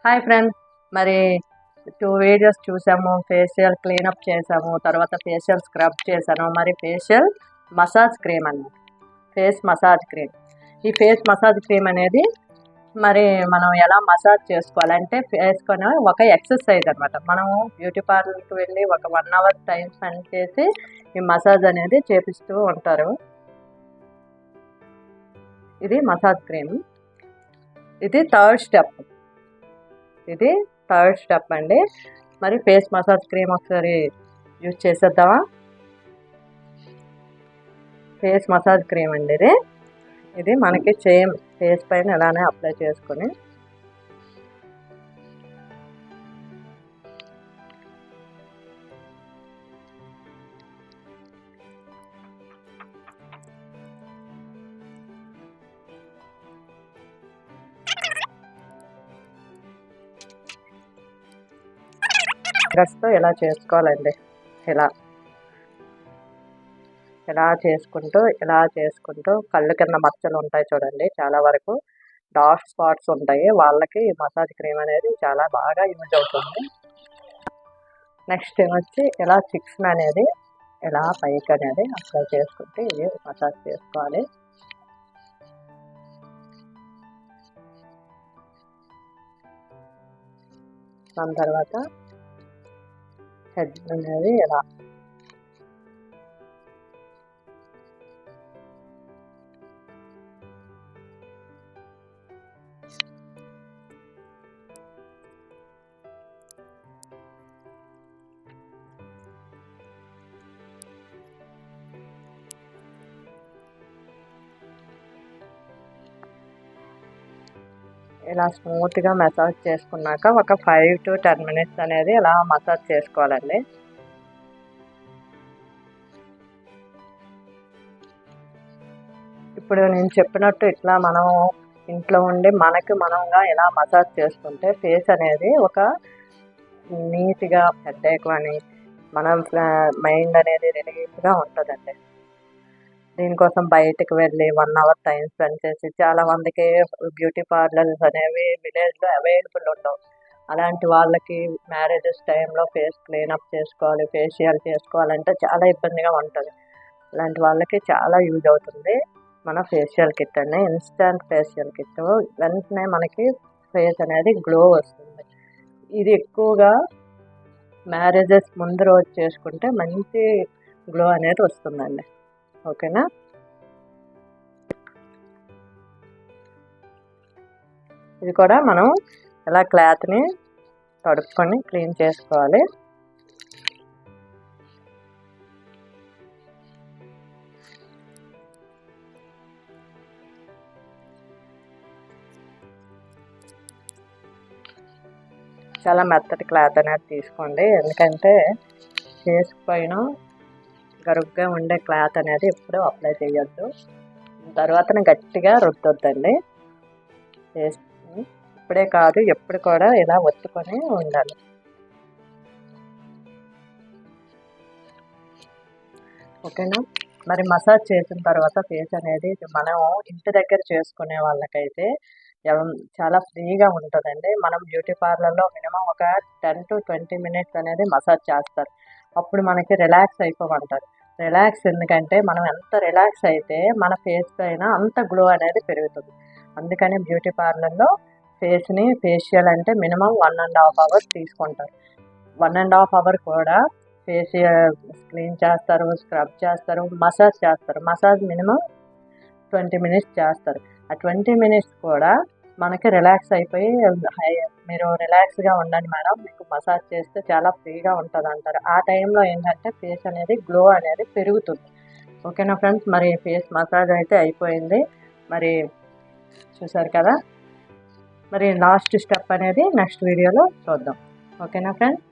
Hi friends, మరి 2 videos చూసాము. Facial cleanup చేసాము, తర్వాత ఫేషియల్ స్క్రబ్ చేశాను, మరి ఫేషియల్ మసాజ్ క్రీమ్ అన్నమాట. Face massage cream. ఈ ఫేస్ మసాజ్ క్రీమ్ అనేది మరి మనం ఎలా మసాజ్ చేసుకోవాలంటే ఫేస్కొని ఒక ఎక్సర్సైజ్ అనమాట. మనము బ్యూటీ పార్లర్కి వెళ్ళి ఒక 1 అవర్ టైం స్పెండ్ చేసి ఈ మసాజ్ అనేది చేపిస్తూ ఉంటారు. ఇది మసాజ్ క్రీమ్. ఇది థర్డ్ స్టెప్ అండి. మరి ఫేస్ మసాజ్ క్రీమ్ ఒకసారి యూజ్ చేసేద్దామా? ఫేస్ మసాజ్ క్రీమ్ అండి ఇది మనకి సేమ్ ఫేస్ పైన ఎలానే అప్లై చేసుకొని డ్రెస్తో ఎలా చేసుకోవాలండి. ఇలా చేసుకుంటూ కళ్ళు కింద మచ్చలు ఉంటాయి చూడండి, చాలా వరకు డార్క్ స్పాట్స్ ఉంటాయి. వాళ్ళకి ఈ మసాజ్ క్రీమ్ అనేది చాలా బాగా యూజ్ అవుతుంది. నెక్స్ట్ వచ్చి ఇలా చిక్స్ అనేది ఇలా పైకి అనేది అప్లై చేసుకుంటే ఇది మసాజ్ చేసుకోవాలి. దాని తర్వాత హెడ్ అనేది ఇలా ఇలా స్మూత్గా మసాజ్ చేసుకున్నాక ఒక 5 to 10 minutes అనేది ఇలా మసాజ్ చేసుకోవాలండి. ఇప్పుడు నేను చెప్పినట్టు ఇట్లా మనం ఇంట్లో ఉండి మనంగా ఇలా మసాజ్ చేసుకుంటే ఫేస్ అనేది ఒక నీట్గా హెడేక్ అని మనం మైండ్ అనేది రిలీఫ్గా ఉంటుందండి. దీనికోసం బయటకు వెళ్ళి 1 అవర్ టైం స్పెండ్ చేసి, చాలా మందికి బ్యూటీ పార్లర్స్ అనేవి విలేజ్లో అవైలబుల్ ఉండవు. అలాంటి వాళ్ళకి మ్యారేజెస్ టైంలో ఫేస్ క్లీనప్ చేసుకోవాలి, ఫేషియల్ చేసుకోవాలంటే చాలా ఇబ్బందిగా ఉంటుంది. అలాంటి వాళ్ళకి చాలా యూజ్ అవుతుంది మన ఫేషియల్ కిట్ అండి. Instant facial kit. వెంటనే మనకి ఫేస్ అనేది గ్లో వస్తుంది. ఇది ఎక్కువగా మ్యారేజెస్ ముందు రోజు చేసుకుంటే మంచి గ్లో అనేది వస్తుందండి. ఓకేనా? ఇది కూడా మనం ఇలా క్లాత్ని తడుపుకొని క్లీన్ చేసుకోవాలి. చాలా మెత్తటి క్లాత్ అనేది తీసుకోండి, ఎందుకంటే ఫేస్ పైన గరుగ్గా ఉండే క్లాత్ అనేది ఎప్పుడు అప్లై చేయొద్దు. తర్వాత గట్టిగా రుద్దొద్దండి. ఫేస్ ఇప్పుడే కాదు, ఎప్పుడు కూడా ఇలా ఒత్తుకొని ఉండాలి. ఓకేనా? మరి మసాజ్ చేసిన తర్వాత ఫేస్ అనేది మనం ఇంటి దగ్గర చేసుకునే వాళ్ళకైతే చాలా ఫ్రీగా ఉంటుందండి. మనం బ్యూటీ పార్లర్లో మినిమం ఒక 10 to 20 minutes అనేది మసాజ్ చేస్తారు. అప్పుడు మనకి రిలాక్స్ అయిపోమంటారు. రిలాక్స్ ఎందుకంటే మనం ఎంత రిలాక్స్ అయితే మన ఫేస్ పైన అంత గ్లో అనేది పెరుగుతుంది. అందుకని బ్యూటీ పార్లర్లో ఫేషియల్ అంటే మినిమం 1.5 hours తీసుకుంటారు. 1.5 hour కూడా ఫేషియల్ క్లీన్ చేస్తారు, స్క్రబ్ చేస్తారు, మసాజ్ చేస్తారు. మసాజ్ మినిమం 20 minutes చేస్తారు. ఆ 20 minutes కూడా మనకి రిలాక్స్ అయిపోయి, మీరు రిలాక్స్గా ఉండండి మేడం, మీకు మసాజ్ చేస్తే చాలా ఫ్రీగా ఉంటుంది అంటారు. ఆ టైంలో ఏంటంటే ఫేస్ అనేది గ్లో అనేది పెరుగుతుంది. ఓకేనా ఫ్రెండ్స్? మరి ఫేస్ మసాజ్ అయితే అయిపోయింది. మరి చూసారు కదా, మరి లాస్ట్ స్టెప్ అనేది నెక్స్ట్ వీడియోలో చూద్దాం. ఓకేనా ఫ్రెండ్స్?